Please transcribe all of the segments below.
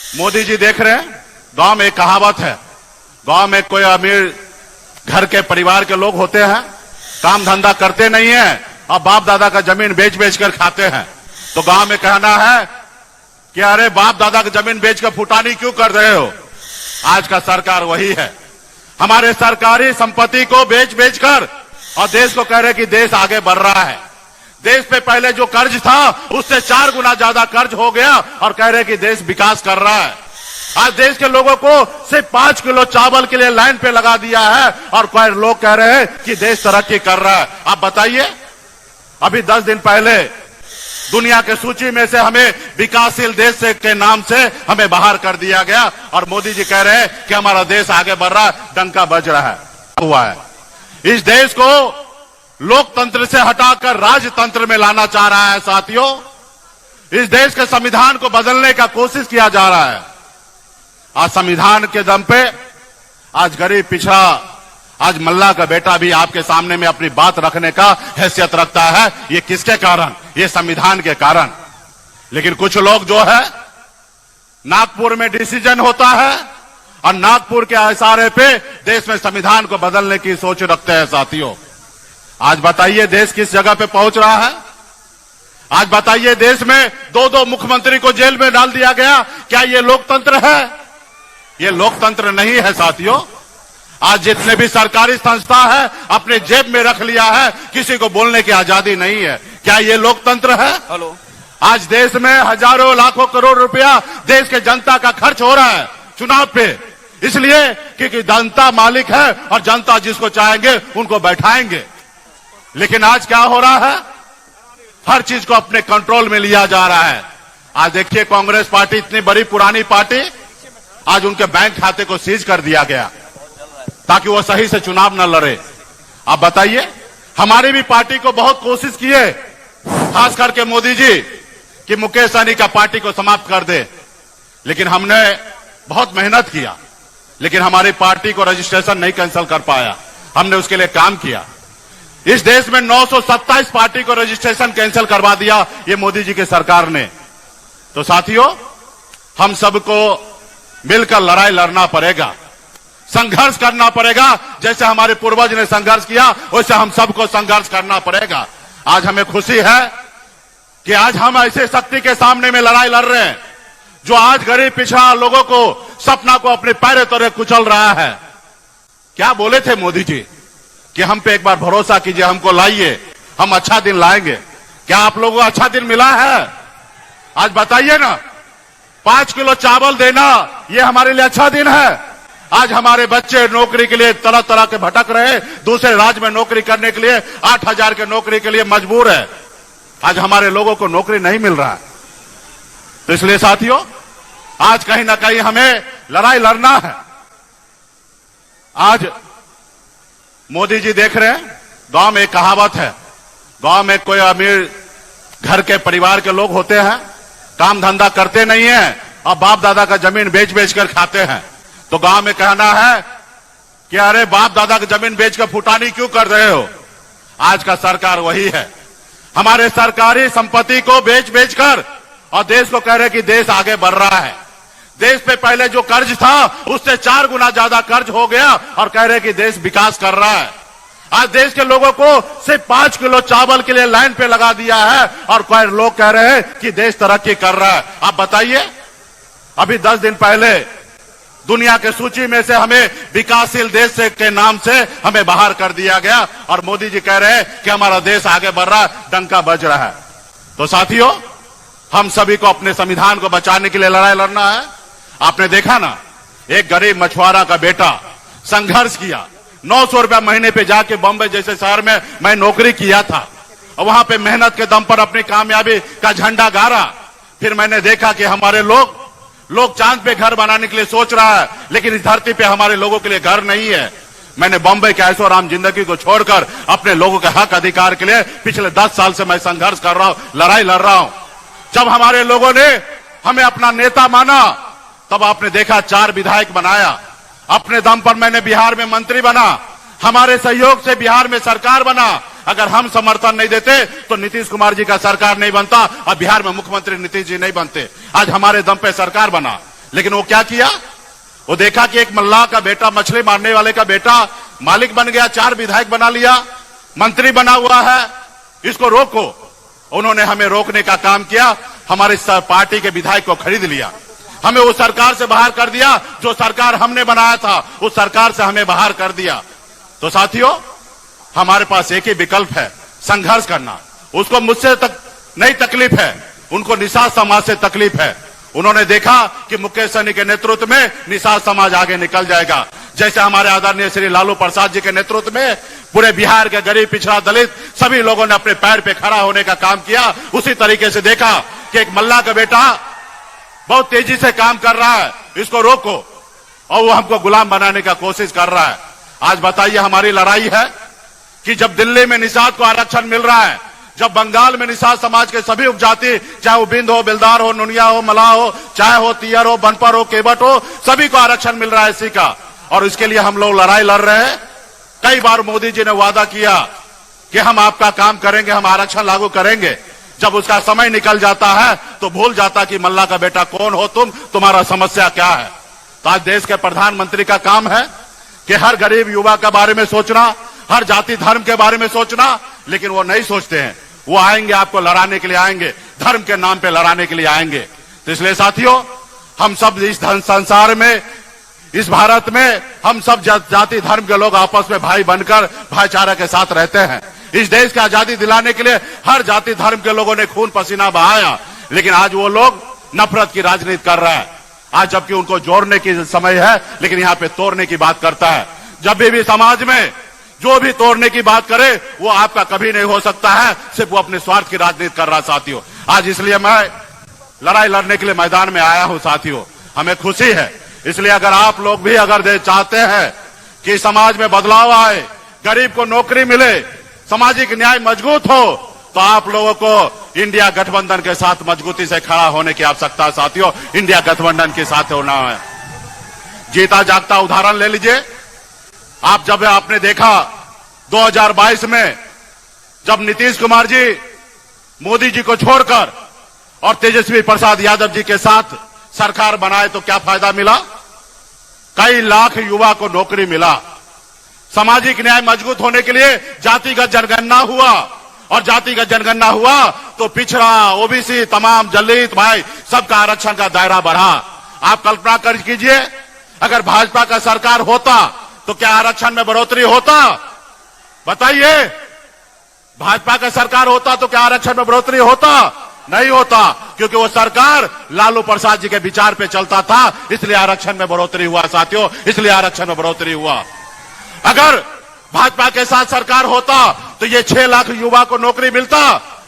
मोदी जी देख रहे हैं, गांव में एक कहावत है, गांव में कोई अमीर घर के परिवार के लोग होते हैं, काम धंधा करते नहीं है और बाप दादा का जमीन बेच बेच कर खाते हैं। तो गांव में कहना है कि अरे बाप दादा की जमीन बेच कर फुटानी क्यों कर रहे हो। आज का सरकार वही है, हमारे सरकारी संपत्ति को बेच बेच कर और देश को कह रहे कि देश आगे बढ़ रहा है। देश पे पहले जो कर्ज था उससे 4 गुना ज्यादा कर्ज हो गया और कह रहे कि देश विकास कर रहा है। आज देश के लोगों को सिर्फ 5 किलो चावल के लिए लाइन पे लगा दिया है और कोई लोग कह रहे हैं कि देश तरक्की कर रहा है। आप बताइए, अभी 10 दिन पहले दुनिया के सूची में से हमें विकासशील देश से के नाम से हमें बाहर कर दिया गया और मोदी जी कह रहे हैं कि हमारा देश आगे बढ़ रहा है, डंका बज रहा है। हुआ है, इस देश को लोकतंत्र से हटाकर राजतंत्र में लाना चाह रहा है। साथियों, इस देश के संविधान को बदलने का कोशिश किया जा रहा है। आज संविधान के दम पे आज गरीब पिछड़ा, आज मल्ला का बेटा भी आपके सामने में अपनी बात रखने का हैसियत रखता है। ये किसके कारण? ये संविधान के कारण। लेकिन कुछ लोग जो है, नागपुर में डिसीजन होता है और नागपुर के इशारे पे देश में संविधान को बदलने की सोच रखते हैं। साथियों, आज बताइए देश किस जगह पे पहुंच रहा है। आज बताइए, देश में 2-2 मुख्यमंत्री को जेल में डाल दिया गया। क्या ये लोकतंत्र है? ये लोकतंत्र नहीं है। साथियों, आज जितने भी सरकारी संस्था है अपने जेब में रख लिया है, किसी को बोलने की आजादी नहीं है। क्या ये लोकतंत्र है? हेलो, आज देश में हजारों लाखों करोड़ रुपया देश के जनता का खर्च हो रहा है चुनाव पे, इसलिए क्योंकि जनता मालिक है और जनता जिसको चाहेंगे उनको बैठाएंगे। लेकिन आज क्या हो रहा है, हर चीज को अपने कंट्रोल में लिया जा रहा है। आज देखिए, कांग्रेस पार्टी इतनी बड़ी पुरानी पार्टी, आज उनके बैंक खाते को सीज कर दिया गया ताकि वो सही से चुनाव न लड़े। आप बताइए, हमारी भी पार्टी को बहुत कोशिश की है, खास करके मोदी जी, कि मुकेश सहनी का पार्टी को समाप्त कर दे। लेकिन हमने बहुत मेहनत किया, लेकिन हमारी पार्टी को रजिस्ट्रेशन नहीं कैंसिल कर पाया। हमने उसके लिए काम किया। इस देश में 927 पार्टी को रजिस्ट्रेशन कैंसिल करवा दिया ये मोदी जी की सरकार ने। तो साथियों, हम सबको मिलकर लड़ाई लड़ना पड़ेगा, संघर्ष करना पड़ेगा। जैसे हमारे पूर्वज ने संघर्ष किया वैसे हम सबको संघर्ष करना पड़ेगा। आज हमें खुशी है कि आज हम ऐसे शक्ति के सामने में लड़ाई लड़ रहे हैं जो आज गरीब पिछड़ा लोगों को, सपना को अपने पैरों तले कुचल रहा है। क्या बोले थे मोदी जी कि हम पे एक बार भरोसा कीजिए, हमको लाइए, हम अच्छा दिन लाएंगे। क्या आप लोगों को अच्छा दिन मिला है? आज बताइए ना, 5 किलो चावल देना ये हमारे लिए अच्छा दिन है। आज हमारे बच्चे नौकरी के लिए तरह तरह के भटक रहे, दूसरे राज्य में नौकरी करने के लिए 8,000 के नौकरी के लिए मजबूर है। आज हमारे लोगों को नौकरी नहीं मिल रहा है। तो इसलिए साथियों, आज कहीं ना कहीं हमें लड़ाई लड़ना है। आज मोदी जी देख रहे हैं, गांव में एक कहावत है, गांव में कोई अमीर घर के परिवार के लोग होते हैं, काम धंधा करते नहीं है और बाप दादा का जमीन बेच बेच कर खाते हैं। तो गांव में कहना है कि अरे बाप दादा की जमीन बेचकर फुटानी क्यों कर रहे हो। आज का सरकार वही है, हमारे सरकारी संपत्ति को बेच बेच कर और देश को कह रहे कि देश आगे बढ़ रहा है। देश पे पहले जो कर्ज था उससे 4 गुना ज्यादा कर्ज हो गया और कह रहे कि देश विकास कर रहा है। आज देश के लोगों को सिर्फ 5 किलो चावल के लिए लाइन पे लगा दिया है और कोई लोग कह रहे हैं कि देश तरक्की कर रहा है। आप बताइए, अभी 10 दिन पहले दुनिया के सूची में से हमें विकासशील देश से के नाम से हमें बाहर कर दिया गया और मोदी जी कह रहे हैं कि हमारा देश आगे बढ़ रहा है, डंका बज रहा है। तो साथियों, हम सभी को अपने संविधान को बचाने के लिए लड़ाई लड़ना है। आपने देखा ना, एक गरीब मछुआरा का बेटा संघर्ष किया, 900 रुपया महीने पे जाके बॉम्बे जैसे शहर में मैं नौकरी किया था और वहां पे मेहनत के दम पर अपनी कामयाबी का झंडा गाड़ा। फिर मैंने देखा कि हमारे लोग चांद पे घर बनाने के लिए सोच रहा है, लेकिन इस धरती पे हमारे लोगों के लिए घर नहीं है। मैंने बॉम्बे के ऐशो आराम जिंदगी को छोड़कर अपने लोगों के हक अधिकार के लिए पिछले 10 साल से मैं संघर्ष कर रहा हूं, लड़ाई लड़ रहा हूं। जब हमारे लोगों ने हमें अपना नेता माना, तब आपने देखा 4 विधायक बनाया, अपने दम पर मैंने बिहार में मंत्री बना, हमारे सहयोग से बिहार में सरकार बना। अगर हम समर्थन नहीं देते तो नीतीश कुमार जी का सरकार नहीं बनता और बिहार में मुख्यमंत्री नीतीश जी नहीं बनते। आज हमारे दम पे सरकार बना। लेकिन वो क्या किया, वो देखा कि एक मल्लाह का बेटा, मछली मारने वाले का बेटा मालिक बन गया, 4 विधायक बना लिया, मंत्री बना हुआ है, इसको रोको। उन्होंने हमें रोकने का काम किया, हमारी पार्टी के विधायक को खरीद लिया, हमें उस सरकार से बाहर कर दिया जो सरकार हमने बनाया था, उस सरकार से हमें बाहर कर दिया। तो साथियों, हमारे पास एक ही विकल्प है, संघर्ष करना। उसको मुझसे तक नहीं तकलीफ है, उनको निषाद समाज से तकलीफ है। उन्होंने देखा कि मुकेश सहनी के नेतृत्व में निषाद समाज आगे निकल जाएगा, जैसे हमारे आदरणीय श्री लालू प्रसाद जी के नेतृत्व में पूरे बिहार के गरीब, पिछड़ा, दलित सभी लोगों ने अपने पैर पे खड़ा होने का काम किया। उसी तरीके से देखा कि एक मल्लाह का बेटा बहुत तेजी से काम कर रहा है, इसको रोको, और वो हमको गुलाम बनाने का कोशिश कर रहा है। आज बताइए, हमारी लड़ाई है कि जब दिल्ली में निषाद को आरक्षण मिल रहा है, जब बंगाल में निषाद समाज के सभी उपजाति, चाहे वो बिंद हो, बिलदार हो, नुनिया हो, मलाह हो, चाहे हो तियर हो, बनपर हो, केवट हो, सभी को आरक्षण मिल रहा है इसी का, और इसके लिए हम लोग लड़ाई लड़ रहे हैं। कई बार मोदी जी ने वादा किया कि हम आपका काम करेंगे, हम आरक्षण लागू करेंगे। जब उसका समय निकल जाता है तो भूल जाता कि मल्लाह का बेटा कौन हो तुम, तुम्हारा समस्या क्या है। तो आज देश के प्रधानमंत्री का काम है कि हर गरीब युवा के बारे में सोचना, हर जाति धर्म के बारे में सोचना, लेकिन वो नहीं सोचते हैं। वो आएंगे, आपको लड़ाने के लिए आएंगे, धर्म के नाम पे लड़ाने के लिए आएंगे। तो इसलिए साथियों, हम सब इस संसार में, इस भारत में हम सब जाति धर्म के लोग आपस में भाई बनकर भाईचारा के साथ रहते हैं। इस देश की आजादी दिलाने के लिए हर जाति धर्म के लोगों ने खून पसीना बहाया, लेकिन आज वो लोग नफरत की राजनीति कर रहा है। आज जबकि उनको जोड़ने की समय है, लेकिन यहाँ पे तोड़ने की बात करता है। जब भी समाज में जो भी तोड़ने की बात करे, वो आपका कभी नहीं हो सकता है, सिर्फ वो अपने स्वार्थ की राजनीति कर रहा साथियों। आज इसलिए मैं लड़ाई लड़ने के लिए मैदान में आया हूं साथियों, हमें खुशी है। इसलिए अगर आप लोग भी अगर चाहते हैं कि समाज में बदलाव आए, गरीब को नौकरी मिले, सामाजिक न्याय मजबूत हो, तो आप लोगों को इंडिया गठबंधन के साथ मजबूती से खड़ा होने की आवश्यकता है साथियों। इंडिया गठबंधन के साथ होना है। जीता जागता उदाहरण ले लीजिए। आप जब आपने देखा 2022 में जब नीतीश कुमार जी मोदी जी को छोड़कर और तेजस्वी प्रसाद यादव जी के साथ सरकार बनाए तो क्या फायदा मिला? कई लाख युवा को नौकरी मिला। सामाजिक न्याय मजबूत होने के लिए जातिगत जनगणना हुआ, और जातिगत जनगणना हुआ तो पिछड़ा, ओबीसी, तमाम दलित भाई सबका आरक्षण का दायरा बढ़ा। आप कल्पना कर कीजिए, अगर भाजपा का सरकार होता तो क्या आरक्षण में बढ़ोतरी होता? बताइए, भाजपा का सरकार होता तो क्या आरक्षण में बढ़ोतरी होता? नहीं होता, क्योंकि वो सरकार लालू प्रसाद जी के विचार पे चलता था, इसलिए आरक्षण में बढ़ोतरी हुआ साथियों, इसलिए आरक्षण में बढ़ोतरी हुआ। अगर भाजपा के साथ सरकार होता तो ये 6 लाख युवा को नौकरी मिलता?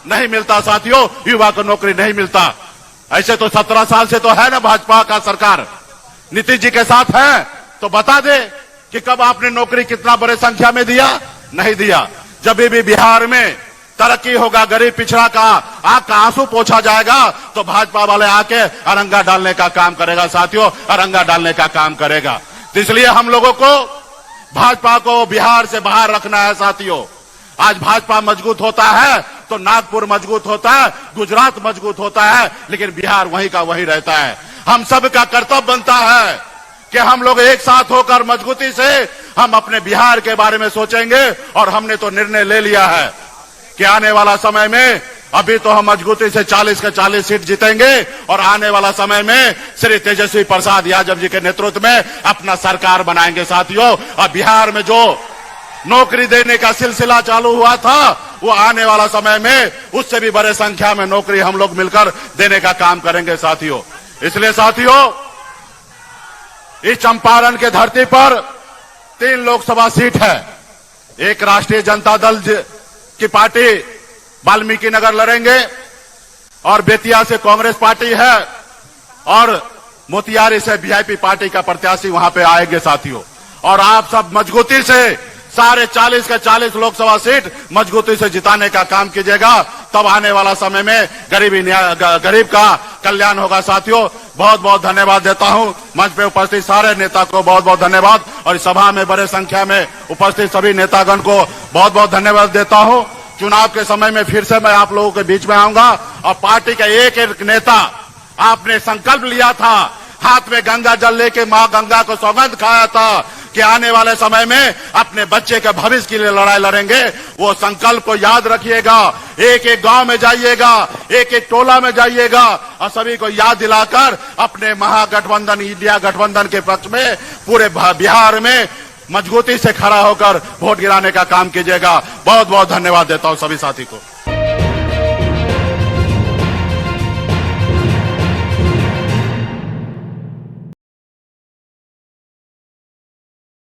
नहीं मिलता साथियों, युवा को नौकरी नहीं मिलता। ऐसे तो 17 साल से तो है ना भाजपा का सरकार, नीतीश जी के साथ है, तो बता दे कि कब आपने नौकरी कितना बड़े संख्या में दिया? नहीं दिया। जब भी बिहार में तरक्की होगा, गरीब पिछड़ा का आंख का आंसू पोंछा जाएगा, तो भाजपा वाले आके अरंगा डालने का काम करेगा साथियों, अरंगा डालने का काम करेगा। तो इसलिए हम लोगों को भाजपा को बिहार से बाहर रखना है साथियों। आज भाजपा मजबूत होता है तो नागपुर मजबूत होता है, गुजरात मजबूत होता है, लेकिन बिहार वहीं का वहीं रहता है। हम सब का कर्तव्य बनता है कि हम लोग एक साथ होकर मजबूती से हम अपने बिहार के बारे में सोचेंगे, और हमने तो निर्णय ले लिया है कि आने वाला समय में, अभी तो हम मजबूती से 40 के 40 सीट जीतेंगे, और आने वाला समय में श्री तेजस्वी प्रसाद यादव जी के नेतृत्व में अपना सरकार बनाएंगे साथियों। और बिहार में जो नौकरी देने का सिलसिला चालू हुआ था, वो आने वाला समय में उससे भी बड़े संख्या में नौकरी हम लोग मिलकर देने का काम करेंगे साथियों। इसलिए साथियों, इस चंपारण के धरती पर 3 लोकसभा सीट है। एक राष्ट्रीय जनता दल की पार्टी वाल्मीकि नगर लड़ेंगे, और बेतिया से कांग्रेस पार्टी है, और मोतिहारी से वीआईपी पार्टी का प्रत्याशी वहां पे आएंगे साथियों। और आप सब मजबूती से सारे 40 के 40 लोकसभा सीट मजबूती से जिताने का काम कीजिएगा, तब आने वाला समय में गरीब का कल्याण होगा साथियों। बहुत बहुत धन्यवाद देता हूं। मंच पे उपस्थित सारे नेता को बहुत बहुत धन्यवाद, और इस सभा में बड़े संख्या में उपस्थित सभी नेतागण को बहुत बहुत धन्यवाद देता हूं। चुनाव के समय में फिर से मैं आप लोगों के बीच में आऊंगा, और पार्टी का एक एक नेता, आपने संकल्प लिया था हाथ में गंगा जल लेके मां गंगा को सौगंध खाया था कि आने वाले समय में अपने बच्चे के भविष्य के लिए लड़ाई लड़ेंगे। वो संकल्प को याद रखिएगा। एक एक गांव में जाइएगा, एक एक टोला में जाइएगा और सभी को याद दिलाकर अपने महागठबंधन, इंडिया गठबंधन के पक्ष में पूरे बिहार में मजबूती से खड़ा होकर वोट गिराने का काम कीजिएगा। बहुत बहुत धन्यवाद देता हूं सभी साथी को।